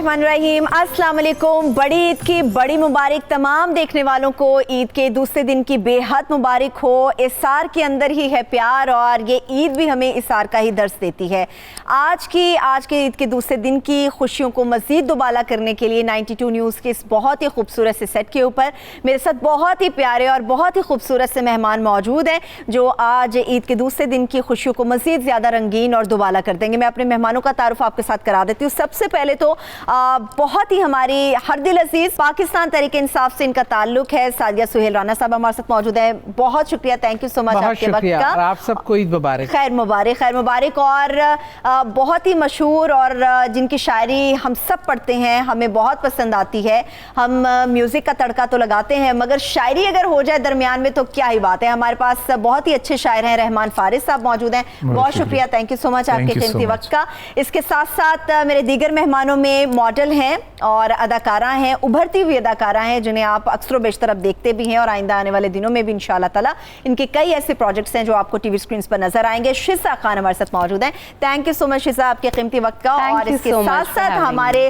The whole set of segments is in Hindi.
बिस्मिल्लाहिर्रहमानिर्रहीम। अस्सलाम वालेकुम। बड़ी ईद की बड़ी मुबारक तमाम देखने वालों को। ईद के दूसरे दिन की बेहद मुबारक हो। इसार के अंदर ही है प्यार और ये ईद भी हमें इसार का ही दर्स देती है। आज के ईद के दूसरे दिन की खुशियों को मज़ीद दुबाला करने के लिए 92 न्यूज़ के इस बहुत ही खूबसूरत से सेट के ऊपर मेरे साथ बहुत ही प्यारे और बहुत ही खूबसूरत से मेहमान मौजूद हैं जो आज ईद के दूसरे दिन की खुशियों को मज़ीद ज़्यादा रंगीन और दुबाला कर देंगे। मैं अपने मेहमानों का तारुफ आपके साथ करा देती हूँ। सबसे पहले तो बहुत ही हमारी हर दिल अजीज पाकिस्तान तहरीक इंसाफ से इनका ताल्लुक है। सादिया सुहेल राना साहब हमारे साथ मौजूद है। बहुत शुक्रिया, थैंक यू सो मच आपके वक्त का। आप सबको ईद मुबारक। खैर मुबारक, खैर मुबारक। और बहुत ही मशहूर और जिनकी शायरी हम सब पढ़ते हैं, हमें बहुत पसंद आती है। हम म्यूज़िक का तड़का तो लगाते हैं मगर शायरी अगर हो जाए दरमियान में तो क्या ही बात है। हमारे पास बहुत ही अच्छे शायर हैं, रहमान फारिस साहब मौजूद हैं। बहुत शुक्रिया, थैंक यू सो मच आपके कीमती वक्त का। इसके साथ साथ मेरे दीगर मेहमानों में मॉडल हैं और अदाकारा हैं, उभरती हुई अदाकारा हैं जिन्हें आप अक्सर बेशतर अब देखते भी हैं और आइंदा आने वाले दिनों में भी इंशाअल्लाह ताला इनके कई ऐसे प्रोजेक्ट्स हैं जो आपको टीवी स्क्रीन पर नजर आएंगे। शिजा खान हमारे साथ मौजूद हैं। थैंक यू सो मच शिजा आपके कीमती वक्त का। और इसके साथ साथ हमारे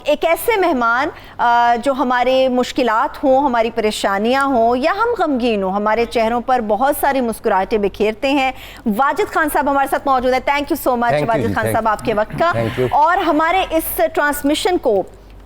एक ऐसे मेहमान जो हमारे मुश्किलात हों, हमारी परेशानियां हों या हम गमगीन हों, हमारे चेहरों पर बहुत सारी मुस्कुराहटें बिखेरते हैं। वाजिद खान साहब हमारे साथ मौजूद है। Thank you so much Wajid Khan साहब आपके वक्त का। और हमारे इस ट्रांसमिशन को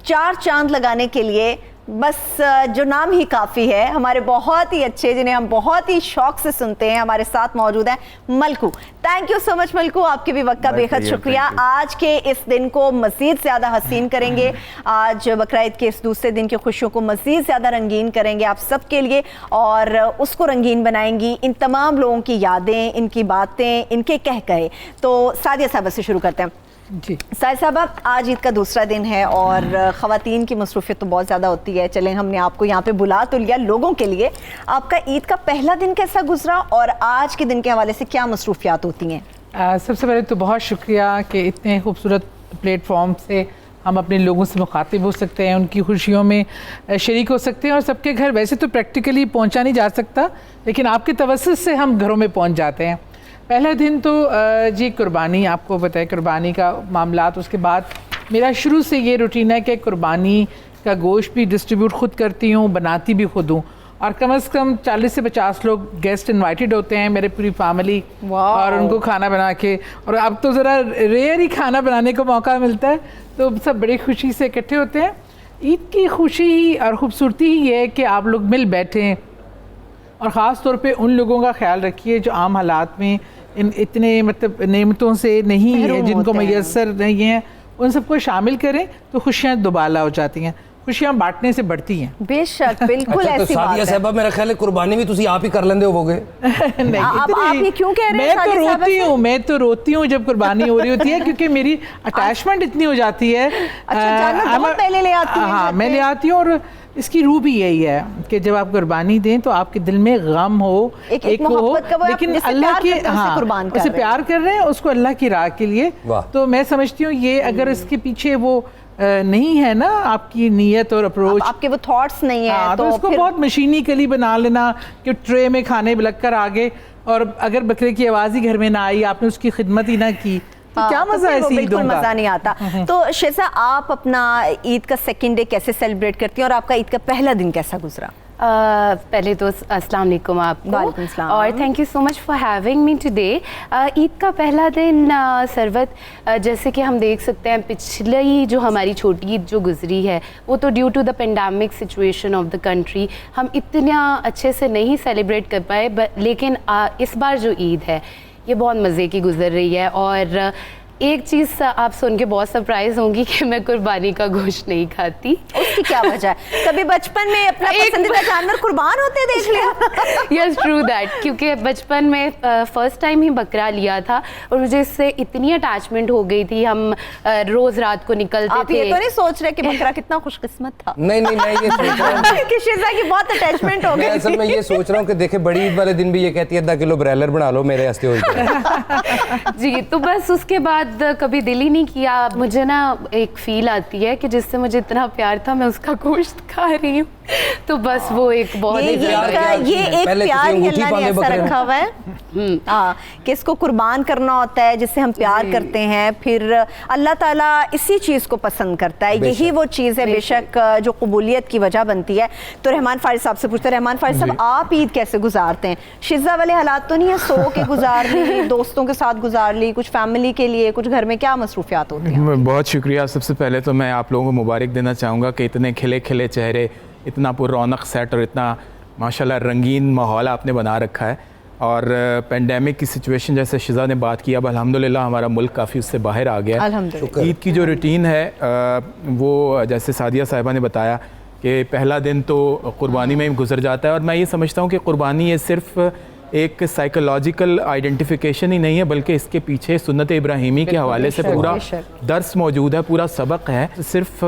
4 चांद लगाने के लिए बस जो नाम ही काफ़ी है, हमारे बहुत ही अच्छे जिन्हें हम बहुत ही शौक से सुनते हैं, हमारे साथ मौजूद हैं मलकू। थैंक यू सो मच मलकू, आपके भी वक्त का बेहद शुक्रिया। आज के इस दिन को मज़ीद ज़्यादा हसीन करेंगे, आज बकरा ईद के इस दूसरे दिन की खुशियों को मज़ीद ज़्यादा रंगीन करेंगे आप सब के लिए और उसको रंगीन बनाएंगी इन तमाम लोगों की यादें, इनकी बातें, इनके कह कहे। तो सादिया साहब से शुरू करते हैं जी। साहिर साहब, आज ईद का दूसरा दिन है और ख़वातीन की मसरूफियत तो बहुत ज़्यादा होती है। चलें, हमने आपको यहाँ पे बुला तो लिया लोगों के लिए। आपका ईद का पहला दिन कैसा गुजरा और आज के दिन के हवाले से क्या मसरूफियात होती हैं? सबसे पहले तो बहुत शुक्रिया कि इतने खूबसूरत प्लेटफॉर्म से हम अपने लोगों से मुखातिब हो सकते हैं, उनकी खुशियों में शरीक हो सकते हैं। और सबके घर वैसे तो प्रैक्टिकली पहुँचा नहीं जा सकता, लेकिन आपके तवस्सुत से हम घरों में पहुँच जाते हैं। पहला दिन तो जी कुर्बानी, आपको पता है कुर्बानी का मामलात। उसके बाद मेरा शुरू से ये रूटीन है कि कुर्बानी का गोश्त भी डिस्ट्रीब्यूट ख़ुद करती हूँ, बनाती भी खुद हूँ। और कम से कम 40 से 50 लोग गेस्ट इनवाइटेड होते हैं, मेरे पूरी फैमिली, और उनको खाना बना के। और अब तो ज़रा रेयर ही खाना बनाने का मौका मिलता है, तो सब बड़ी खुशी से इकट्ठे होते हैं। ईद की खुशी ही और ख़ूबसूरती ही ये है कि आप लोग मिल बैठें और ख़ास तौर पे उन लोगों का ख्याल रखिए जो आम हालात में इतने मतलब नेमतों से नहीं है, जिनको मैसर नहीं है, उन सबको शामिल करें तो खुशियाँ दुबाला हो जाती हैं, खुशियाँ बांटने से बढ़ती हैं। बेशक, बिल्कुल ऐसी तो बात है। सादिया मेरा ख्याल है कुर्बानी भी तुसी आप ही कर लेंदे होगे। नहीं, आप ये क्यों कह रहे हैं? मैं तो रोती हूँ जब कुर्बानी हो रही होती है क्योंकि मेरी अटैचमेंट इतनी हो जाती है। पहले ले आती है। हाँ, मैं ले आती हूँ। और इसकी रूह भी यही है कि जब आप कुर्बानी दें तो आपके दिल में गम हो, एक हो, लेकिन अल्लाह के, हाँ, उसे प्यार कर रहे हैं, उसको अल्लाह की राह के लिए। तो मैं समझती हूँ ये अगर इसके पीछे वो नहीं है ना आपकी नीयत और अप्रोच, आपके वो थॉट्स नहीं है, तो उसको बहुत मशीनीकली बना लेना कि ट्रे में खाने लग कर आ गए और अगर बकरे की आवाज़ ही घर में ना आई, आपने उसकी खिदमत ही ना की, तो क्या मजा है? बिल्कुल मजा नहीं आता। तो शिजा, आप अपना ईद का सेकंड डे कैसे सेलिब्रेट करती हैं और आपका ईद का पहला दिन कैसा गुजरा? पहले तो अस्सलाम वालेकुम आपको और thank you so much for having me today. Eid का पहला दिन सरवत, जैसे कि हम देख सकते हैं पिछली जो हमारी छोटी ईद जो गुजरी है वो तो due to the pandemic situation of the country हम इतना अच्छे से नहीं सेलिब्रेट कर पाए, लेकिन इस बार जो ईद है ये बहुत मज़े की गुजर रही है। और एक चीज़ आप सुन के बहुत सरप्राइज होंगी कि मैं कुर्बानी का गोश्त नहीं खाती। उसकी क्या वजह है? कभी बचपन में अपना पसंदीदा जानवर कुर्बान होते देख लिया? यस, ट्रू दैट, क्योंकि बचपन में फर्स्ट टाइम ही बकरा लिया था और मुझे इससे इतनी अटैचमेंट हो गई थी। हम रोज़ रात को निकलते आप थे। ये तो नहीं सोच रहे कि बकरा कितना खुशकिस्मत था? नहीं, मैं ये सोच रहा हूँ कि शिजा की बहुत अटैचमेंट हो गई। असल में ये सोच रहा हूँ कि देखे बड़ी ईद वाले दिन भी ये कहती है 10 किलो ब्रॉयलर बना लो मेरे हस्ते हो जी। तो बस उसके बाद कभी दिल ही नहीं किया। मुझे ना एक फील आती है कि जिससे मुझे इतना प्यार था मैं उसका गोश्त खा रही हूँ। तो बस वो एक बहुत ही ये एक पहले प्यार किसी ही अंगूठी अल्लाह ने बांधे ऐसा बकरे। रखा हुआ है हाँ कि इसको कुर्बान करना होता है जिससे हम प्यार करते हैं, फिर अल्लाह ताला इसी चीज़ को पसंद करता है। यही वो चीज़ है बेशक जो कबूलियत की वजह बनती है। तो रहमान फारिस साहब से पूछते हैं, रहमान फारिस साहब आप ईद कैसे गुजारते हैं? शिज़ा वाले हालात तो नहीं है, सो के गुजार ली, दोस्तों के साथ गुजार ली, कुछ फैमिली के लिए, कुछ घर में क्या मसरूफियात होती हैं? बहुत शुक्रिया। सबसे पहले तो मैं आप लोगों को मुबारक देना चाहूँगा कि इतने खिले खिले चेहरे, इतना पुरौनक सेट और इतना माशाल्लाह रंगीन माहौल आपने बना रखा है। और पेंडेमिक की सिचुएशन जैसे शिज़ा ने बात की, अब अल्हम्दुलिल्लाह हमारा मुल्क काफ़ी उससे बाहर आ गया है। अल्हम्दुलिल्लाह। ईद की जो रूटीन है वो जैसे सादिया साहिबा ने बताया कि पहला दिन तो कुर्बानी में ही गुजर जाता है। और मैं ये समझता हूँ कि कुर्बानी ये सिर्फ एक साइकोलॉजिकल आइडेंटिफिकेशन ही नहीं है, बल्कि इसके पीछे सुन्नत इब्राहिमी के हवाले से पूरा दर्स मौजूद है, पूरा सबक है। सिर्फ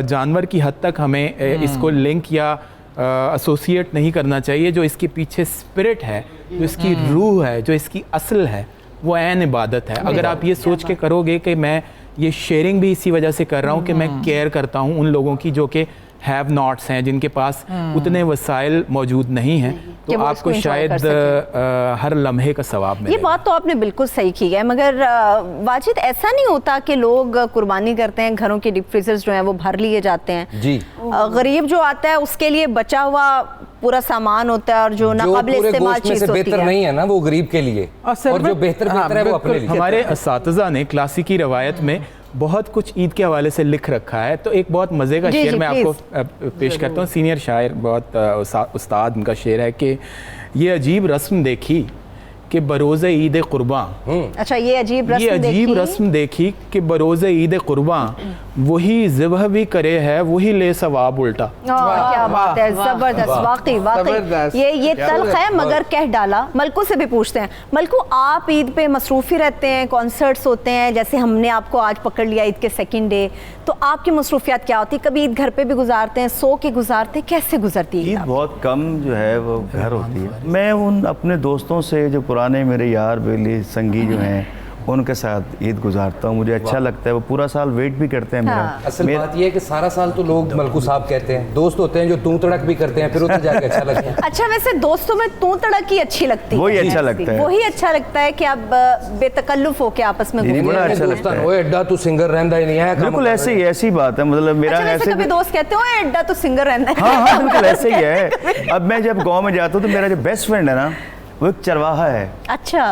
जानवर की हद तक हमें इसको लिंक या एसोसिएट नहीं करना चाहिए। जो इसके पीछे स्पिरिट है, जो इसकी रूह है, जो इसकी असल है, वो ऐन इबादत है। अगर आप ये सोच के करोगे कि मैं ये शेयरिंग भी इसी वजह से कर रहा हूँ कि मैं केयर करता हूँ उन लोगों की जो कि हैव नॉट्स हैं, जिनके पास उतने वसाइल मौजूद नहीं हैं, तो आपको शायद हर लम्हे का सवाब मिलेगा। ये बात तो आपने बिल्कुल सही की है, मगर वाजिद ऐसा नहीं होता कि लोग कुर्बानी करते हैं, घरों के डीप फ्रीजर्स जो हैं वो भर लिए जाते हैं जी। गरीब जो आता है उसके लिए बचा हुआ पूरा सामान होता है और जो नाकाबिल इस्तेमाल चीज होती बेहतर है नहीं है ना वो गरीब के लिए, और जो बेहतर है वो अपने लिए। हमारे असातिज़ा ने क्लासिकी रवायत में बहुत कुछ ईद के हवाले से लिख रखा है। तो एक बहुत मज़े का शेर मैं आपको पेश करता हूँ। सीनियर शायर, बहुत उस्ताद, उनका शेर है कि ये अजीब रस्म देखी कि बरोज़े ईद कुर्बान। अच्छा, ये अजीब रस्म देखी कि बरोज़े ईद कुर्बान, वही ज़िबह भी करे है वही ले सवाब उल्टा। क्या बात है, जबरदस्त, वाकई ये तल्ख है मगर कह डाला। मलकू से भी पूछते हैं, मलकू आप ईद पे मसरूफ़ी रहते हैं, कॉन्सर्ट्स होते हैं, जैसे हमने आपको आज पकड़ लिया ईद के सेकंड डे, तो आपकी मसरूफियात क्या होती है? कभी ईद घर पे भी गुजारते हैं, सो के गुजारते हैं, कैसे गुजरती है? ईद बहुत कम जो है वो घर होती है। मैं उन अपने दोस्तों से जो पुराने मेरे यार बेली संगी जो हैं उनके साथ ईद गुजारता हूँ। मुझे अच्छा लगता है, वो पूरा साल वेट भी करते हैं मेरा। असल बात ये है कि सारा साल तो लोग मलकू साहब कहते हैं, दोस्त होते हैं जो तू तड़क भी करते हैं, फिर उधर जाके अच्छा लगता है। अच्छा, वैसे दोस्तों में तू तड़क ही अच्छी लगती है, वही अच्छा लगता है, वही अच्छा लगता है कि आप बेतकल्लुफ होके आपस में बड़ा अच्छा लगता है। ओए एड्डा तू सिंगर रहंदा ही नहीं है। बिल्कुल ऐसे ही, ऐसी बात है। मतलब मेरा ऐसे कभी दोस्त कहते हो एड्डा तो सिंगर रहता है। हाँ, बिल्कुल ऐसे ही है। अब मैं जब गाँव में जाता हूँ तो मेरा जो बेस्ट फ्रेंड है ना, वो एक चरवाहा है। अच्छा,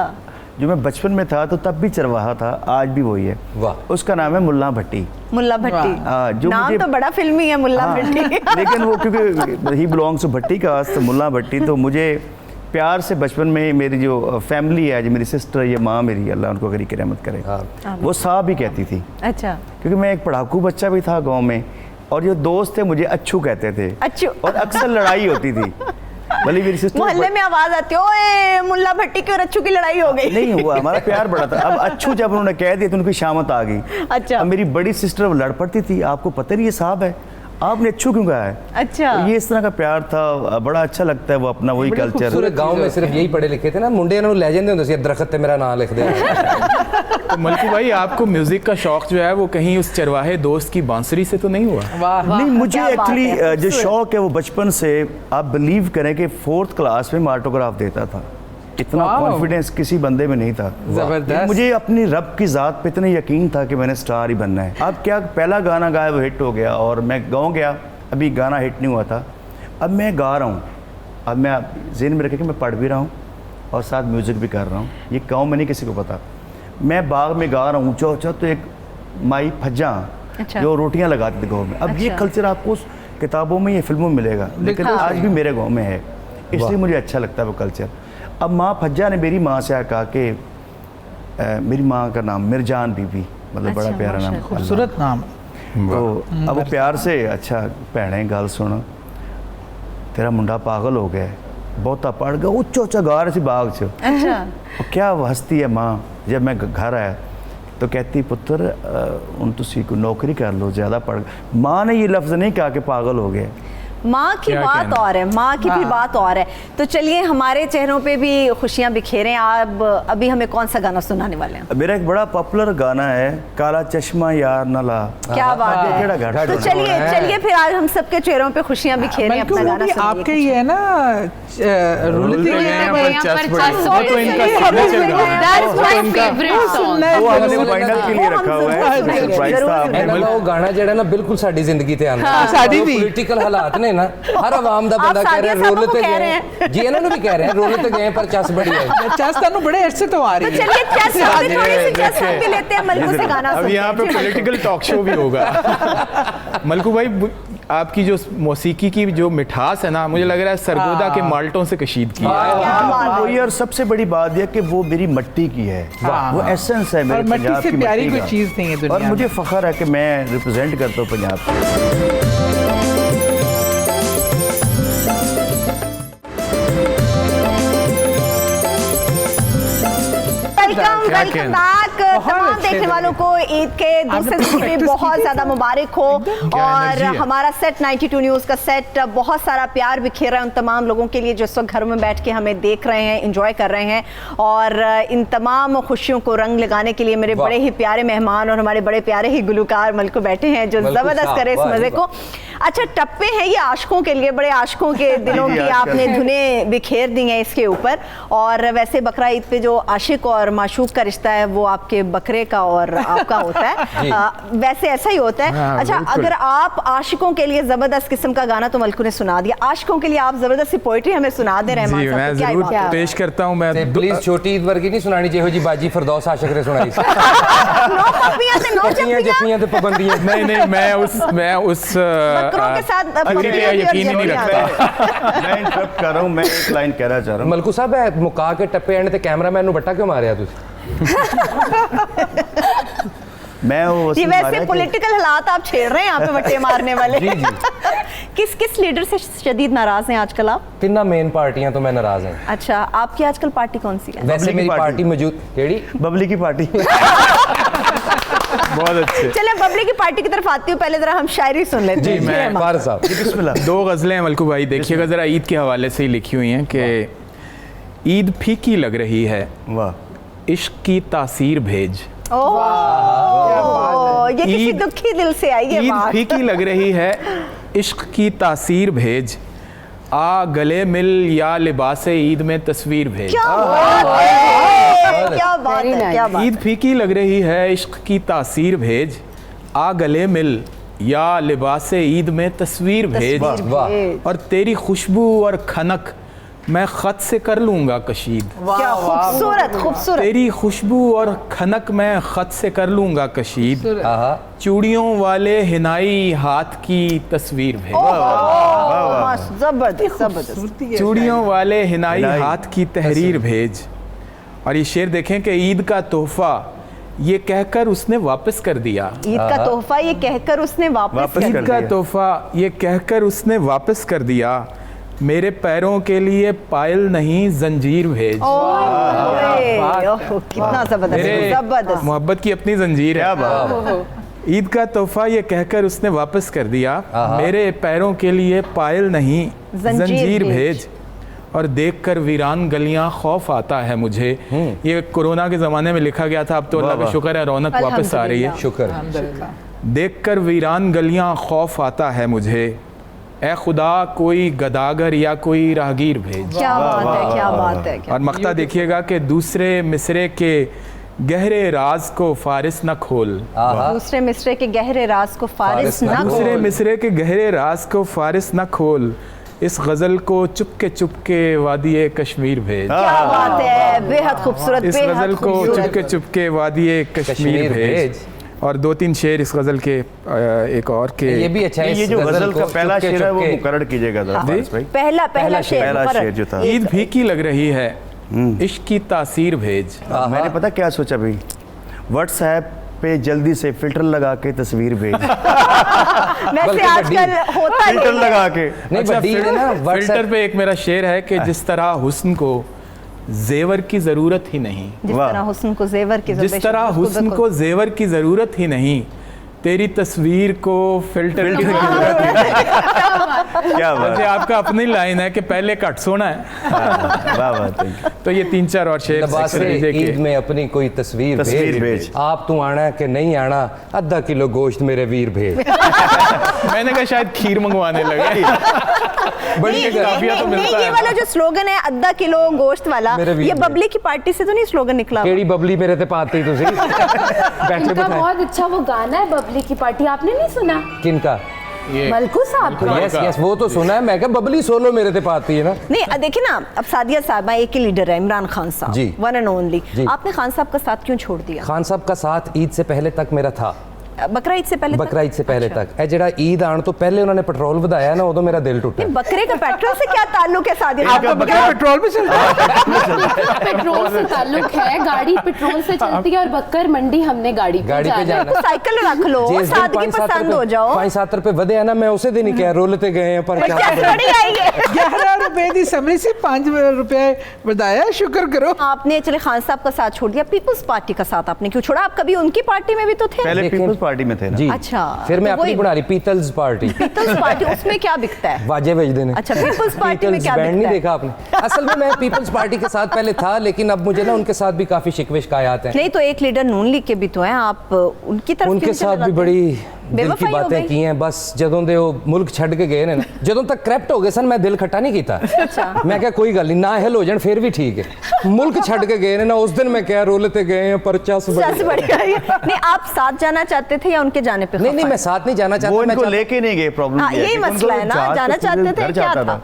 जो मैं बचपन में था तो तब भी चरवाहा था, आज भी वही है। वाह। उसका नाम है मुल्ला भट्टी। मुल्ला भट्टी, जो नाम तो बड़ा फिल्मी है, मुल्ला भट्टी। लेकिन वो क्योंकि he belongs to Bhatti caste, तो मुल्ला भट्टी, तो मुझे प्यार से बचपन में मेरी जो फैमिली है, जो मेरी सिस्टर, ये माँ मेरी, अल्लाह उनको गरी की रहमत करे, वो साहब ही कहती थी। अच्छा, क्योंकि मैं एक पढ़ाकू बच्चा भी था गाँव में, और जो दोस्त थे मुझे अच्छू कहते थे। अच्छू। और अक्सर लड़ाई होती थी। भले मेरी सिस्टर मोहल्ले में आवाज आती है, ओए मुल्ला भट्टी की और अच्छू की लड़ाई हो गई। नहीं हुआ, हमारा प्यार बड़ा था। अब अच्छू जब उन्होंने कह दिया तो उनकी शामत आ गई। अच्छा। अब मेरी बड़ी सिस्टर लड़ पड़ती थी, आपको पता नहीं ये साहब है, आपने अच्छू क्यों कहा है? अच्छा, तो ये इस तरह का प्यार था, बड़ा अच्छा लगता है वो अपना वही कल्चर। पूरे गांव में सिर्फ यही पढ़े लिखे थे ना, मुंडे ने ले जाते होंगे, दरख्त पे मेरा नाम लिख दे। तो मलकू भाई, आपको म्यूजिक का शौक जो है वो कहीं उस चरवाहे दोस्त की बांसुरी से तो नहीं हुआ? नहीं, मुझे एक्चुअली जो शौक है वो बचपन से, आप बिलीव करें कि 4th क्लास में मैं ऑटोग्राफ देता था। इतना कॉन्फिडेंस किसी बंदे में नहीं था। जबरदस्त। मुझे अपनी रब की ज़ात पे इतना यकीन था कि मैंने स्टार ही बनना है। अब क्या, पहला गाना गाया वो हिट हो गया, और मैं गाँव गया, अभी गाना हिट नहीं हुआ था, अब मैं गा रहा हूँ। अब मैं ज़हन में रखे कि मैं पढ़ भी रहा हूँ और साथ म्यूज़िक भी कर रहा हूँ। ये गाँव में नहीं किसी को पता। मैं बाग में गा रहा हूँ, ऊँचा तो एक माई फज्जा जो रोटियाँ लगाती थी गाँव में। अब ये कल्चर आपको किताबों में, ये फिल्मों में मिलेगा, लेकिन आज भी मेरे गाँव में है, इसलिए मुझे अच्छा लगता है वो कल्चर। अब माँ फज्जा ने मेरी माँ से कहा कि मेरी माँ का नाम मिर्जान बीबी, मतलब बड़ा प्यारा नाम, खूबसूरत नाम। तो अब वो प्यार से, अच्छा भैने गल सुन, तेरा मुंडा पागल हो गया, बहुता पढ़ गया, उच्चा उच्चा गा रही थी बाग च। अच्छा, क्या हस्ती है माँ। जब मैं घर आया तो कहती, पुत्र उन तुसी को नौकरी कर लो, ज़्यादा पढ़। माँ ने ये लफ्ज़ नहीं कहा कि पागल हो गया, माँ की क्या बात कहना? और है, माँ की भी बात और है। तो चलिए हमारे चेहरों पे भी खुशियां बिखेरें। आप अभी हमें कौन सा गाना सुनाने वाले हैं? मेरा एक बड़ा पॉपुलर गाना है, काला चश्मा यार न ला। क्या बात है। केड़ा गाना? तो चलिए फिर आज हम सबके चेहरों पे खुशियां बिखेरें, बल्कि अपना वो गाना भी सुनिए आपके कुछ। ही है ना, रुलते गए हैं पर चस बढ़ी। वो तो इनका signature गाना है। That's my favorite song. वो हमने वो फाइनल के लिए वो हम रखा हुआ है, जरूर सुनेंगे, सरप्राइज जरूर था। सुनेंगे। ਇਹਨਾਂ ਦਾ ਉਹ ਗਾਣਾ ਜਿਹੜਾ ਨਾ ਬਿਲਕੁਲ ਸਾਡੀ ਜ਼ਿੰਦਗੀ ਤੇ ਆਉਂਦਾ ਹੈ। ਸਾਡੀ ਵੀ। ਪੋਲੀਟੀਕਲ ਹਾਲਾਤ ਨੇ ਨਾ, ਹਰ ਆਵਾਮ ਦਾ ਬੰਦਾ ਕਹਿ ਰਿਹਾ ਸਾਡੀਆਂ ਰੋਲ ਸਭ ਤੇ ਨੂੰ ਕਹਿ ਰਹੇ ਗਏ ਜੀ, ਇਹਨਾਂ ਨੂੰ ਵੀ ਕਹਿ ਰਹੇ हैं रोल ਤੇ गए पर चस बड़ी है। चस तनु बड़े अरसे तो आ तो रही है। चलिए चस भी थोड़ी सी चस देखिए। भी लेते हैं, मलकू से गाना अब सुनते यहाँ हैं। पे पॉलिटिकल टॉक शो भी होगा। मलकू भाई, आपकी जो मौसीकी की जो मिठास है ना, मुझे लग रहा है सरगोदा के माल्टों से कशीद की है। क्या बात है। वही, और सबसे बड़ी बात यह कि वो मेरी मिट्टी की है, वो एसेंस है मेरे और मिट्टी पंजाब से की प्यारी मिट्टी कोई का। चीज़ नहीं है दुनिया और में। मुझे फख्र है कि मैं रिप्रेजेंट करता हूँ पंजाब को। वेलकम कहना? बैक। तमाम अच्छे देखने लगे। वालों को ईद के दूसरे दिन की practice बहुत की ज्यादा मुबारक हो। क्या और energy है। हमारा सेट 92 न्यूज़ का सेट बहुत सारा प्यार बिखेर रहा है उन तमाम लोगों के लिए जो इस वक्त घरों में बैठ के हमें देख रहे हैं, इंजॉय कर रहे हैं। और इन तमाम खुशियों को रंग लगाने के लिए मेरे वाह। बड़े ही प्यारे मेहमान और हमारे बड़े प्यारे ही गुलकार मलकू बैठे हैं जो मलकू जबरदस्त साहब, करे इस वाह जी, मजे को। अच्छा, टप्पे हैं ये आशिकों के लिए, बड़े आशिकों के दिलों जी, की आजकल। आपने धुनें बिखेर दी हैं इसके ऊपर। और वैसे बकरा ईद पे जो आशिक और माशूक का रिश्ता है वो आपके बकरे का और आपका होता जी। है। वैसे ऐसा ही होता है। हाँ, अच्छा, बिल्कुल। अगर आप आशिकों के लिए जबरदस्त किस्म का गाना तो मलकू ने सुना दिया, आशिकों के लिए आप जबरदस्त सी पोइट्री हमें सुना दे रहे हैं। जी, मान मैं साहब, तो क्या ही जरूर बात है। पेश करता हूँ। मैं प्लीज छोटी ईद वर्गी नहीं सुनानी चाहिए जी, बाजी फरदौस आशिक ने सुनाई सी। नौ पप्पियां ते नौ पप्पियां चप्पियां। जप्पियां ते पाबंदियां। नहीं, मैं उस बकरों के साथ थ्योरी पे यकीन ही नहीं रखता। मैं इंटरप्ट कर रहा हूँ, मैं एक लाइन कहना चाह रहा हूँ। ਮਲਕੂ ਸਾਹਿਬ ਇਹ ਮੁਕਾ ਕੇ ਟੱਪੇ ਆਣ ਤੇ ਕੈਮਰਾਮੈਨ ਨੂੰ ਬੱਟਾ ਕਿਉਂ ਮਾਰਿਆ ਤੁਸੀਂ? मैं वो ये वसीम वैसे मारिया के- पॉलिटिकल हालात आप छेड़ रहे हैं यहाँ पे बट्टे मारने वाले। किस किस लीडर से शदीद नाराज हैं आजकल आप? ਤਿੰਨਾਂ ਮੇਨ ਪਾਰਟੀਆਂ ਤੋਂ ਮੈਂ ਨਾਰਾਜ਼ ਹਾਂ। अच्छा, आपकी आजकल पार्टी कौन सी है? वैसे की मेरी पार्टी। पार्टी मौजूद केड़ी बबली की पार्टी। बहुत अच्छे। चले बबली की पार्टी की तरफ आती हूँ, पहले जरा हम शायरी सुन लेते जी हैं। मैं रहमान। फार साहब बिस्मिल्लाह। दो गज़लें हैं मलकू भाई, देखिएगा ज़रा, ईद के हवाले से ही लिखी हुई हैं कि ईद फीकी लग रही है, वाह। इश्क की तासीर भेज। ओह, ये किसी ईद- दुखी दिल से आई है ईद बात। फीकी लग रही है, इश्क की तासीर भेज, आ गले मिल या लिबास ईद में तस्वीर भेज। क्या बात है, क्या बात Very है, nice. क्या बात ईद फीकी लग रही है, इश्क की तासीर भेज, आ गले मिल या लिबास ईद में तस्वीर भेज। तस्वीर वाह। भेज। और तेरी खुशबू और खनक मैं खत से कर लूंगा कशीद। क्या खूबसूरत खूबसूरत। तेरी खुशबू और खनक मैं खत से कर लूंगा कशीद। आहा चूड़ियों वाले हिनाई हाथ की तस्वीर भेज। जबरदस्त जबरदस्त। चूड़ियों वाले हिनाई हिनाई। हाथ की तहरीर भेज। और ये शेर देखें कि ईद का तोहफा ये कहकर उसने वापस कर दिया। ईद का तोहफा ये कहकर उसने वापस वापस कर ईद कर का दिया। तोहफा ये कहकर उसने वापस कर दिया। मेरे पैरों के लिए पायल नहीं जंजीर भेज। ओह, कितना जबरदस्त मेरे जबरदस्त। मोहब्बत की अपनी जंजीर क्या है। बात। ईद का तोहफा ये कहकर उसने वापस कर दिया। मेरे पैरों के लिए पायल नहीं जंजीर जंजीर भेज। भेज। और देखकर वीरान गलियां खौफ आता है मुझे। ये कोरोना के ज़माने में लिखा गया था, अब तो अल्लाह का वाह। शुक्र है रौनक वापस आ रही है। शुक्र। देखकर वीरान गलियां खौफ आता है मुझे। ए खुदा कोई गदागर या कोई राहगीर भेज। क्या बात है, क्या बात है, क्या और मक्ता देखिएगा कि दूसरे मिसरे के गहरे राज को फारिस न खोल। दूसरे मिसरे के गहरे राज को फारिस न दूसरे खोल। मिसरे के गहरे राज को फारिस न खोल। इस गज़ल को चुपके चुपके वादी कश्मीर भेज। क्या बात है, बेहद खूबसूरत, इस बेहद गज़ल को खूबसूरत। चुपके चुपके वादी कश्मीर कश्मीर भेज। भेज। और दो तीन शेर इस गज़ल के एक और के ये भी अच्छा है। ये इस जो गजल का को पहला चुपके शेर है वो चुपके- मुकर्रर कीजिएगा जरा फारिस भाई। पहला शेर पहला मुकर्रर। शेर जो था। ईद फीकी लग रही है, इश्क की तासीर भेज। मैंने पता क्या सोचा भाई, व्हाट्सएप पे जल्दी से फिल्टर लगा के तस्वीर भेज। वैसे बल्कि आजकल होता फिल्टर नहीं है। लगा के। नहीं बड़ी है ना फिल्टर WhatsApp पे एक मेरा शेर है कि जिस तरह हुस्न को जेवर की ज़रूरत ही नहीं, जिस वाह। तरह हुस्न को जेवर की जिस तरह हुस्न को जेवर की ज़रूरत ही नहीं, तेरी तस्वीर को फिल्टर की जरूरत नहीं। क्या बात वैसे आपका अपनी लाइन है कि पहले कट सोना है। वाह वाह, thank you। तो ये 3-4 और शेर नवासे सेक्शन दीजिए ईद कि में अपनी कोई तस्वीर भेज। आप तू आना है कि नहीं आना, आधा किलो गोश्त मेरे वीर भेज। मैंने कहा शायद खीर मंगवाने लगे। बड़ी काफिया तो मिलता ये है। वाला जो स्लोगन है आधा किलो गोश्त वाला, मेरे वीर ये में। बबली की पार्टी से तो नहीं स्लोगन निकला? केड़ी बबली मेरे ते पाती तुसी बैठे इनका बिठाए बहुत अच्छा वो गाना है बबली की पार्टी, आपने नहीं सुना? किनका? ये मलकू साहब का। यस यस, वो तो सुना है। मैं क्या बबली सोलो मेरे ते पाती है ना। नहीं देखिए ना, अब सादिया साहबा एक ही लीडर है, इमरान खान साहब, जी। One and only. जी। आपने खान साहब का साथ क्यों छोड़ दिया? खान साहब का साथ ईद से पहले तक मेरा था। बकरा ईद से पहले तक? बकरा ईद से पहले अच्छा। तक। ए जेड़ा ईद आने तो पहले उन्होंने पेट्रोल ਵਧਾਇਆ ना, उदो मेरा दिल टूटा। नहीं, बकरे का पेट्रोल से क्या ताल्लुक है सादिया साहब? आपका बकरा पेट्रोल पे चलता है? पेट्रोल से ताल्लुक है, गाड़ी पेट्रोल से चलती है और बक्कर मंडी हमने गाड़ी पे गाड़ी पे जाना है। जाना। तो साइकिल रख लो, सादगी पसंद हो जाओ। 5-7 रुपए ਵਧਿਆ ना, मैं उसे दिन ही कह रोलते गए हैं पर क्या थोड़ी आएंगे। 11 रुपए की समरी से 5 रुपए बताया, शुक्र करो। आपने चले खान साहब का साथ छोड़ दिया, पीपल्स पार्टी का साथ आपने क्यों छोड़ा? आप कभी उनकी पार्टी में भी तो थे। पहले लेकिन- पीपल्स पार्टी में थे ना। जी। अच्छा, फिर मैं तो अपनी वही- बना रही पीतल्स पार्टी। पीपल्स पार्टी, उसमें क्या बिकता है? बाजे बज देने। अच्छा, पीपल्स पार्टी में पीपल्स क्या बैंड बिकता नहीं है? देखा आपने? असल में मैं पीपल्स पार्टी के साथ पहले था, लेकिन अब मुझे ना उनके साथ भी काफी शिकवे शिकायत हैं। नहीं तो एक लीडर नून लीग के भी तो हैं, आप उनकी तरफ उनके क्यों साथ चले भी जाते बड़ी हैं? दिल की बेवफाई हो बातें गई? की हैं। बस जदों दे वो मुल्क छड़ के गए ने ना, जदों तक करप्ट हो गए सन, मैं दिल खट्टा नहीं कीता। मैं क्या कोई गल नहीं, ना हिल हो जान फिर भी ठीक है। मुल्क छड़ के गए ने ना, उस दिन मैं क्या रोलते गए हैं पर चस सबसे बढ़िया ये। नहीं, आप साथ जाना चाहते थे या उनके जाने पे? नहीं नहीं, खफा मैं साथ नहीं जाना वो चाहता। मैं इनको चाहता- लेके नहीं गए। प्रॉब्लम हाँ, यही मसला है ना, जाना चाहते थे, क्या था?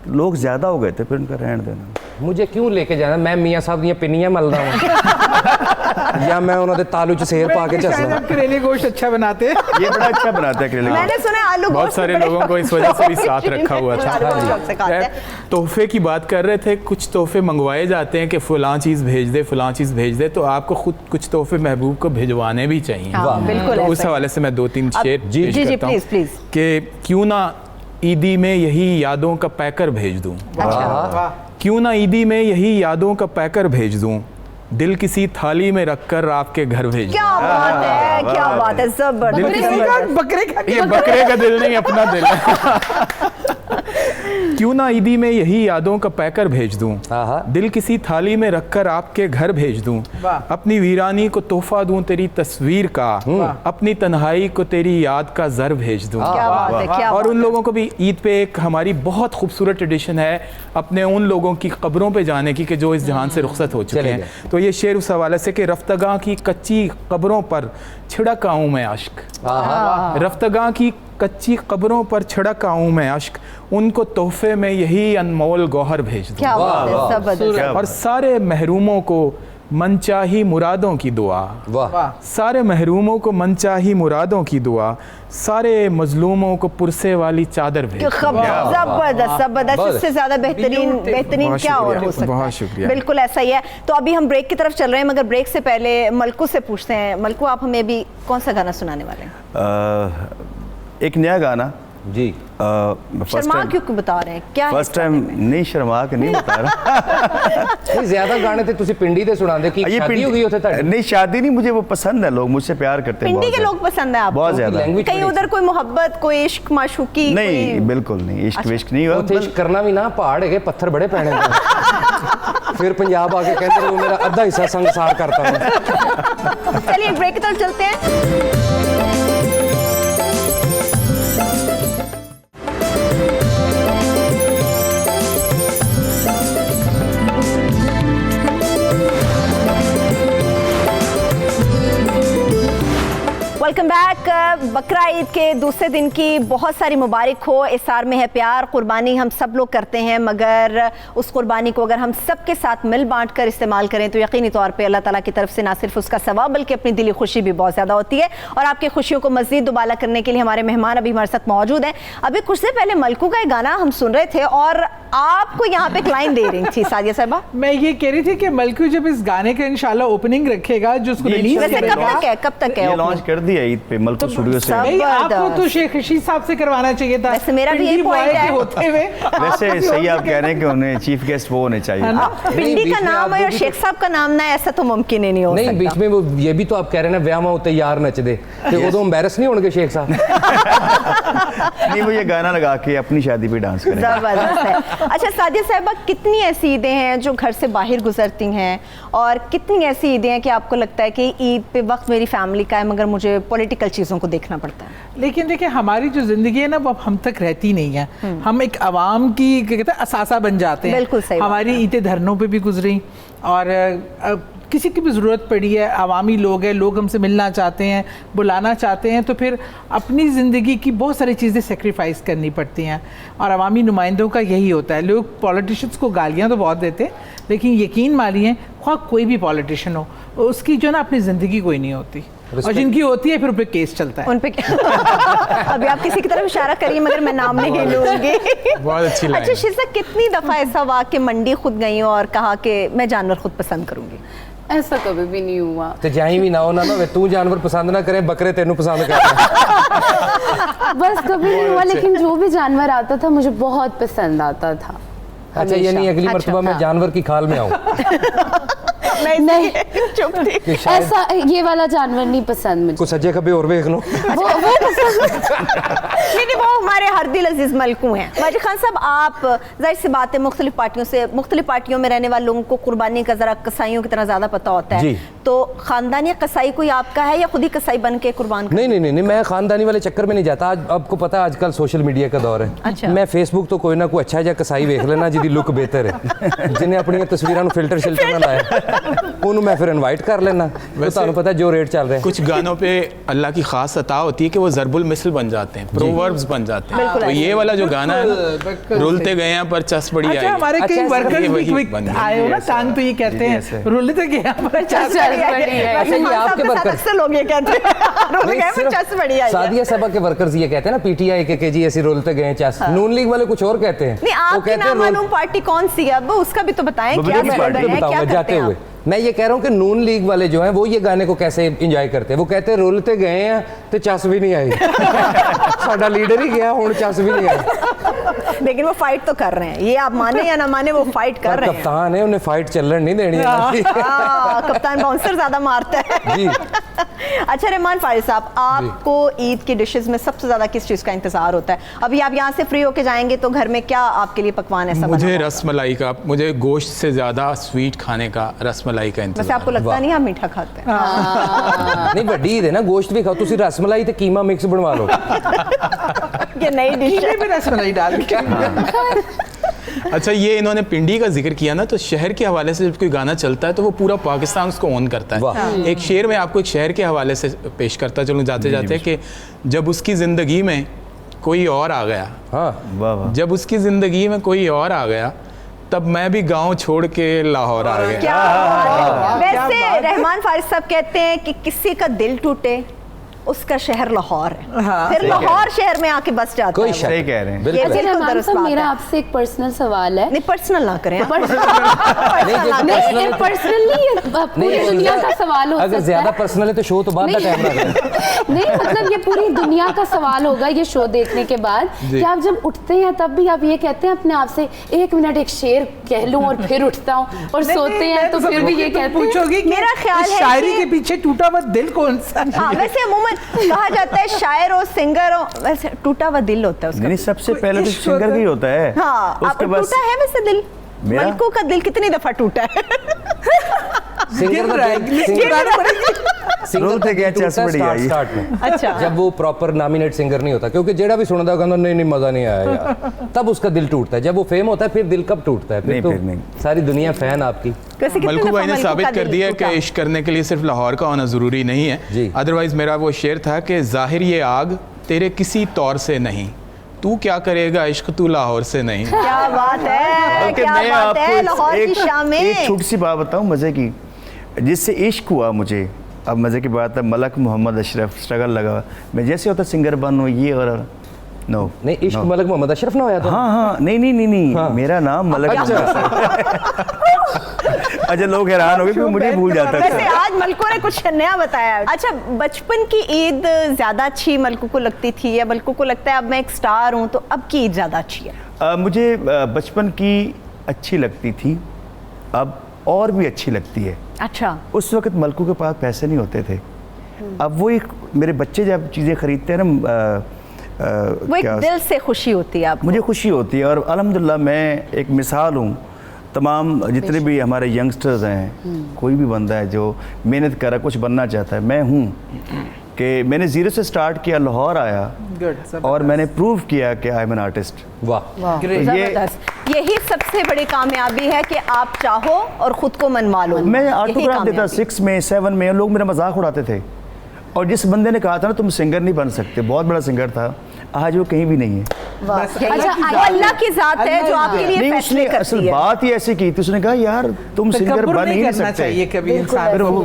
लोग ज्यादा हो गए थे, फिर उनका रहने देना। मुझे क्यों लेके जाना? मैं मियाँ साहब दी पिनियां मलदा हूं या मैं उन्होंने तालू च सेर पा के शायद चसना। आप करेले गोश्त अच्छा बनाते हैं। ये बड़ा अच्छा बनाता है करेले। मैंने सुना है आलू बहुत गोश्त सारे बड़े लोगों को इस वजह से भी साथ रखा हुआ था। आलू गोश्त शौक से खाते हैं। तोहफे की बात कर रहे थे, कुछ तोहफे मंगवाए जाते हैं कि फलां चीज़ भेज दे, फलां चीज़ भेज दे, तो आपको खुद कुछ तोहफे महबूब को भिजवाने भी चाहिए। हाँ, बिल्कुल तो ऐसा उस ही। हवाले से मैं 2-3 शेर पेश जी, जी, करता हूँ प्लीज, प्लीज। कि क्यों ना ईदी में यही यादों का पैकर भेज दूँ, क्यों ना ईदी में यही यादों का पैकर भेज दूँ, दिल किसी थाली में रखकर आपके घर भेज दूँ। क्या बात है, क्या बात है, जबरदस्त। बकरे का ये बकरे का दिल नहीं, अपना दिल है। क्यों ना ईदी में यही यादों का पैकर भेज दूं, दिल किसी थाली में रखकर आपके घर भेज दूं, अपनी वीरानी को तोहफा दूं तेरी तस्वीर का, अपनी तन्हाई को तेरी याद का जर भेज दूं। क्या बात है, क्या और बात उन है। लोगों को भी ईद पे एक हमारी बहुत खूबसूरत ट्रेडिशन है अपने उन लोगों की कब्रों पे जाने की कि जो इस जहान से रुखसत हो चुके हैं। तो ये शेर उस हवाले से कि रफ्तगां की कच्ची कब्रों पर छिड़क आऊं मैं अश्क, रफ्तगां की कच्ची कब्रों पर छिड़क आऊं मैं अश्क, उनको तोहफे में यही अनमोल गौहर भेज दूं। क्या बात है, जबरदस्त। और सारे महरूमों को मनचाही मुरादों की दुआ, सारे महरूमों को मनचाही मुरादों की दुआ, सारे मजलूमों को पुरसे वाली चादर भेज दूं। जबरदस्त, जबरदस्त। इससे ज्यादा बेहतरीन बेहतरीन बहुत क्या और हो शुक्रिया, सकता है? बहुत शुक्रिया। बिल्कुल ऐसा ही है। तो अभी हम ब्रेक की तरफ चल रहे हैं, मगर ब्रेक से पहले मलकू से पूछते हैं। मलकू, आप हमें अभी कौन सा गाना सुनाने वाले हैं? एक नया गाना जी। शर्मा क्यों बता रहे हैं? क्या है फर्स्ट इसका टाइम कहना है? नहीं शर्मा के नहीं बता रहा। नहीं, ज्यादा गाने थे तुसी पिंडी दे सुनांदे कि ये शादी हो गई होते ताड़ी? नहीं, शादी नहीं, मुझे वो पसंद है, लोग मुझसे प्यार करते हैं। पिंडी बहुत के ज्यादा। लोग पसंद है आपको? बहुत ज्यादा। लैंग्वेज कहीं उधर कोई मोहब्बत, कोई इश्क, माशूकी? नहीं, कोई- बिल्कुल नहीं, इश्क विश्क नहीं हुआ। ਉੱਥੇ ਇਸ਼ਕ ਕਰਨਾ ਵੀ ਨਾ, ਪਹਾੜ ਹੈਗੇ, ਪੱਥਰ ਬੜੇ ਪੈਣੇ ਨੇ। ਫਿਰ ਪੰਜਾਬ ਆ ਕੇ ਕਹਿੰਦੇ ਉਹ ਮੇਰਾ ਅੱਧਾ ਹਿੱਸਾ ਸੰਸਾਰ ਕਰਤਾ हूं। चलिए ब्रेक की तरफ चलते हैं। Welcome back. बकरा ईद के दूसरे दिन की बहुत सारी मुबारक हो। इसार में है प्यार, कुर्बानी हम सब लोग करते हैं, मगर उस कुर्बानी को अगर हम सब के साथ मिल बांट कर इस्तेमाल करें तो यकीनी तौर पे अल्लाह ताला की तरफ से ना सिर्फ उसका सवाब बल्कि अपनी दिली खुशी भी बहुत ज़्यादा होती है। और आपकी खुशियों को मज़ीद दुबाला करने के लिए हमारे मेहमान अभी हमारे साथ मौजूद हैं। अभी कुछ देर पहले मलकू का एक गाना हम सुन रहे थे और आपको यहाँ पे क्लाइन दे रही थी सादिया साहिबा। मैं ये कह रही थी कि मलकू जब इस गाने का इंशाल्लाह ओपनिंग रखेगा जो उसको रिलीज वैसे कब करेगा, तक है, कब तक है? ये लॉन्च कर दिया है ईद पे मलको स्टूडियो से। सब- नहीं, आपको तो जबरदस्त। शेख रशीद साहब से करवाना चाहिए था। वैसे मेरा भी पिंडी यही point बॉय है। के होते हुए वैसे सही आप कह रहे हैं कि उन्हें चीफ गेस्ट वो होने चाहिए। पिंडी बीच का में नाम आप है और भी शेख साहब का नाम ना है, ऐसा तो मुमकिन ही नहीं हो नहीं सकता। बीच में वो ये भी तो आप कह रहे हैं ना व्याह होते यार नचदे ते उदों एम्बैरस नहीं होंगे शेख साहब। नहीं, वो ये गाना लगा के अपनी शादी पे डांस करें। जबरदस्त है। अच्छा सादिया साहिबा, कितनी ऐसी ईदें हैं जो घर से बाहर गुजरती हैं और कितनी ऐसी ईदें हैं कि आपको लगता है कि ईद पे वक्त मेरी फैमिली का है मगर मुझे पॉलिटिकल चीज़ों को देखना पड़ता है? लेकिन देखिए हमारी जो जिंदगी है ना वो अब हम तक रहती नहीं है। हम एक आवाम की क्या कहते हैं असासा बन जाते हैं। बिल्कुल सही बात हमारी ईदें धरनों पे भी गुजरी और किसी की भी ज़रूरत पड़ी है, आवामी लोग हैं, लोग हमसे मिलना चाहते हैं, बुलाना चाहते हैं, तो फिर अपनी ज़िंदगी की बहुत सारी चीज़ें सेक्रीफाइस करनी पड़ती हैं और अवामी नुमाइंदों का यही होता है। लोग पॉलिटिशियंस को गालियाँ तो बहुत देते हैं, लेकिन यकीन मानिए ख्वाह कोई भी पॉलिटिशियन हो उसकी जो ना अपनी ज़िंदगी कोई नहीं होती और जिनकी होती है फिर उन पर केस चलता है। उन पे अभी आप किसी की तरफ इशारा करिए मगर मैं नाम नहीं लूंगी। बहुत अच्छी लाइन अच्छा है। शीर्षा, कितनी दफ़ा ऐसा हुआ कि मंडी खुद गई हो और कहा कि मैं जानवर खुद पसंद करूंगी? ऐसा कभी भी नहीं हुआ। ते जाई भी ना हो ना होवे तू जानवर पसंद ना करे बकरे तेनू पसंद करते बस कभी नहीं हुआ, लेकिन जो भी जानवर आता था मुझे बहुत पसंद आता था। अच्छा यानी अगली अच्छा, मर्तबा मैं हाँ। जानवर की खाल में आऊं नहीं चुप थी। कि शायद ऐसा ये वाला जानवर नहीं पसंद मुझे। कुछ सज्जे कभी और देख लो। वो पसंद। नहीं वो हमारे हर दिल अजीज मलकू हैं। माजिद खान साहब, आप जाहिर सी बात है मुख्तलिफ पार्टियों में रहने वाले लोगों को कुर्बानी का ज़रा कसाईयों की तरह ज़्यादा पता होता है, जी। तो ख़ानदानी कसाई कोई आपका है या खुद ही कसाई बन के कुर्बान कर? नहीं मैं खानदानी वाले चक्कर में नहीं जाता। आज आपको पता है आजकल सोशल मीडिया का दौर है। अच्छा। मैं फेसबुक तो कोई ना कोई अच्छा जा कसाई देख लेना जिसकी लुक बेहतर है, जिन्हें अपनी तस्वीरों फिल्टर शिल्टर ना लाया उन्होंने मैं फिर इनवाइट कर लेना। तो ਤੁਹਾਨੂੰ पता है जो रेट चल रहा है। कुछ गानों पे अल्लाह की खास अता होती है कि वो ज़रबुल मिसल बन जाते हैं, प्रोवर्ब्स बन जाते हैं। तो ये वाला जो गाना है ना, रुलते गए हैं पर चस बड़ी आई अच्छा है। हमारे अच्छा, कई ऐसा वर्कर्स ये भी वही क्विक बन गया। आए हो ना, टांग तो ये कहते ऐसे। हैं रुल तक गया पर चस चस बड़ी है। अच्छा, ये आपके वर्कर अक्सर लोग ये कहते हैं रोल गए पर चस बड़ी आई है। सादिया साहबा के वर्कर्स ये कहते हैं ना पीटीआई के जी ऐसे रोलते गए चस। नून लीग वाले कुछ और कहते हैं। नहीं, आपकी नामालूम पार्टी कौन सी है? अब उसका भी तो बताएं, वो क्या भी स्लोगन है, क्या बताऊंगा करते जाते हैं हुए। आप? मैं ये कह रहा हूँ कि नून लीग वाले जो हैं वो ये गाने को कैसे एंजॉय करते हैं। वो कहते हैं रोलते गए हैं तो चस भी नहीं आई। साडा लीडर ही गया हुण चस भी नहीं आई। लेकिन वो फाइट तो कर रहे हैं, ये आप माने या ना माने वो फाइट कर पर रहे हैं। कप्तान है उन्हें फाइट चलन नहीं देनी है। हाँ, कप्तान बाउंसर ज्यादा मारता है। जी। अच्छा रहमान फारिस साहब, आपको ईद की डिशेस में सबसे ज्यादा किस चीज का इंतजार होता है? अभी आप यहाँ से फ्री होके जाएंगे तो घर में क्या आपके लिए पकवान ऐसा बना मुझे होगा? रसमलाई का, मुझे गोश्त से ज़्यादा स्वीट खाने का रसमलाई का वैसे इंतजार आपको लगता वाह। नहीं आप मीठा खाते हैं? नहीं वड्डी ईद है ना, गोश्त भी खाओ। तुसी रसमलाई ते कीमा मिक्स बनवा लो। ये नई डिश कीमे है। पे रसमलाई डाल के अच्छा, ये इन्होंने पिंडी का जिक्र किया ना, तो शहर के हवाले से जब कोई गाना चलता है तो वो पूरा पाकिस्तान उसको ऑन करता वाह। है। एक शेर में आपको एक शहर के हवाले से पेश करता चलूँ जाते जाते कि जब उसकी ज़िंदगी में कोई और आ गया, हाँ वाह वाह। जब उसकी ज़िंदगी में कोई और आ गया, तब मैं भी गांव छोड़ के लाहौर आ गया। क्या बात है। वैसे रहमान फारिस साहब कहते हैं कि किसी का दिल टूटे उसका शहर लाहौर है, हाँ। फिर लाहौर शहर में आके बस जाता कोई है शक सही कह रहे हैं। बिल्कुल। ये अच्छा रहमान दुरुस्त साहब, बात मेरा है। आपसे एक पर्सनल सवाल है। नहीं पर्सनल ना करें। नहीं, जो नहीं पर्सनल नहीं, पूरी दुनिया का सवाल हो अगर सकता ज्यादा है। पर्सनल है तो शो तो बाद का टाइम रख लें। नहीं मतलब ये पूरी दुनिया का सवाल होगा ये शो देखने के बाद कि आप जब उठते हैं तब भी आप ये कहते हैं अपने आप से एक मिनट एक शेर कह लूं और फिर उठता हूं, और सोते हैं तो फिर भी ये कहते हैं। पूछोगी कि मेरा ख्याल इस है शायरी कि- के पीछे टूटा हुआ दिल कौन सा है? हाँ, वैसे अमूमन कहा जाता है शायर और सिंगर और वैसे टूटा हुआ दिल होता है उसका। नहीं, सबसे पहले तो इश्क सिंगर होता का ही है। होता है। हाँ, आप उसके बाद टूटा है वैसे दिल? मेरा? मलकू का दिल कितनी दफा टूटा है? सिंगर गिर का रहा है, दिल- गिर सिंगर- रहा है। सिंगर रोलते का गया दिल चस टूटता है बड़ी आई। स्टार्ट में। अच्छा। जब वो प्रॉपर नॉमिनेट सिंगर नहीं होता, क्योंकि जेड़ा भी सुनता कहता नहीं नहीं मजा नहीं आया यार, तब उसका दिल टूटता है। जब वो फेम होता है फिर दिल कब टूटता है? नहीं, तो फिर नहीं। सारी दुनिया फैन आपकी। वैसे कितनी मलकू दफा भाई ने मलकू साबित का कर दिल दिया टूटा? कि इश्क करने के लिए सिर्फ लाहौर का होना ज़रूरी नहीं जी। है। अदरवाइज़ मेरा वो शेर था कि ज़ाहिर ये आग तेरे किसी तौर से नहीं, तू क्या करेगा इश्क तू लाहौर से नहीं। क्या बात है, बल्कि क्या मैं बात आपको है, लाहौर की एक शाम में। एक छोटी सी बात बताऊं मज़े की, जिससे इश्क हुआ मुझे। अब मज़े की बात है, मलक मोहम्मद अशरफ स्ट्रगल लगा, मैं जैसे होता सिंगर बनूँ ये और नो नहीं, इश्क मलक मोहम्मद अशरफ ना होया था। हाँ हाँ नहीं नहीं नहीं नहीं हाँ। मेरा नाम मलक अच्छा। मोहम्मद अच्छा, लोग हैरान हो गए क्योंकि मुझे भूल जाता वैसे था। आज मलकू ने कुछ नया बताया। अच्छा, बचपन की ईद ज्यादा अच्छी मलकू को लगती थी या मलकू को लगता है अब मैं एक स्टार हूँ तो अब की ईद ज्यादा अच्छी है? मुझे बचपन की अच्छी लगती थी, अब और भी अच्छी लगती है। अच्छा, उस वक्त मलकू के पास पैसे नहीं होते थे। अब वो एक मेरे बच्चे जब चीज़ें खरीदते हैं ना, वो एक दिल से खुशी होती है आपको? मुझे खुशी होती है। और अल्हम्दुलिल्लाह मैं एक मिसाल हूँ, तमाम जितने भी हमारे यंगस्टर्स हैं, कोई भी बंदा है जो मेहनत कर रहा है, कुछ बनना चाहता है, मैं हूँ कि मैंने ज़ीरो से स्टार्ट किया, लाहौर आया और मैंने प्रूव किया कि आई एम एन आर्टिस्ट। वाह, जबरदस्त। यही सबसे बड़ी कामयाबी है कि आप चाहो और ख़ुद को मनवा लो। मैं यही ऑटोग्राफ देता कामयाबी। 6 में 7 में, लोग मेरा मजाक उड़ाते थे। और जिस बंदे ने कहा था ना तुम सिंगर नहीं बन सकते, बहुत बड़ा सिंगर था, आज वो कहीं भी नहीं है। अच्छा, वो अल्लाह की जात है जो आपके लिए नहीं, फैसले उसने असल करती है। बात ही ऐसी की थी, उसने कहा यार तुम सिंगर तकब्बुर बन ही नहीं करना चाहिए सकते। कभी इंसान फिर को। वो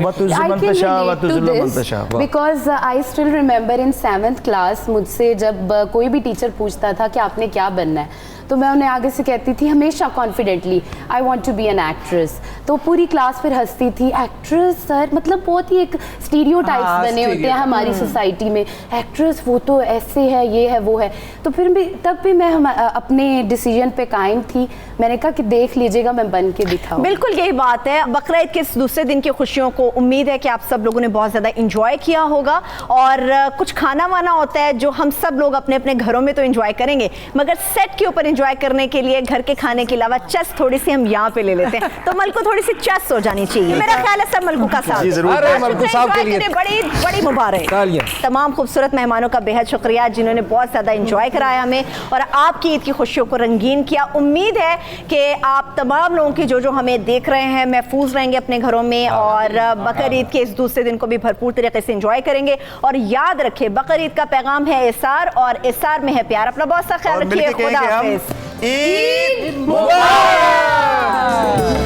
because I still remember in 7th class मुझसे जब कोई भी टीचर पूछता था कि आपने क्या बनना है, तो मैं उन्हें आगे से कहती थी हमेशा confidently, I want to be an actress. तो पूरी क्लास फिर हंसती थी, एक्ट्रेस सर, मतलब बहुत ही एक स्टीरियोटाइप्स बने होते हैं हमारी सोसाइटी में, एक्ट्रेस वो तो ऐसे है, ये है, वो है। तो फिर भी तब भी मैं अपने डिसीजन पे कायम थी। मैंने कहा कि देख लीजिएगा, मैं बन के दिखाऊं। बिल्कुल यही बात है। बकरा ईद के इस दूसरे दिन की खुशियों को उम्मीद है कि आप सब लोगों ने बहुत ज़्यादा इंजॉय किया होगा। और कुछ खाना वाना होता है जो हम सब लोग अपने अपने घरों में तो इंजॉय करेंगे, मगर सेट के ऊपर इंजॉय करने के लिए घर के खाने के अलावा चस थोड़ी सी हम यहाँ पे ले लेते हैं। तो मलकू थोड़ी सी चस हो जानी चाहिए, मेरा ख्याल है सब मलकू का साथ। जी, जरूर। अरे मलकू साहब के लिए बड़ी बड़ी मुबारक। तालियां। तमाम खूबसूरत मेहमानों का बेहद शुक्रिया जिन्होंने बहुत ज़्यादा इंजॉय कराया हमें और आपकी ईद की खुशियों को रंगीन किया। उम्मीद है कि आप तमाम लोगों की जो हमें देख रहे हैं महफूज रहेंगे अपने घरों में और बकर ईद के इस दूसरे दिन को भी भरपूर तरीके से इंजॉय करेंगे। और याद रखें, बकर ईद का पैगाम है इसार और इसार में है प्यार। अपना बहुत सा ख्याल रखिए। खुदा हाफिज़। ईद मुबारक।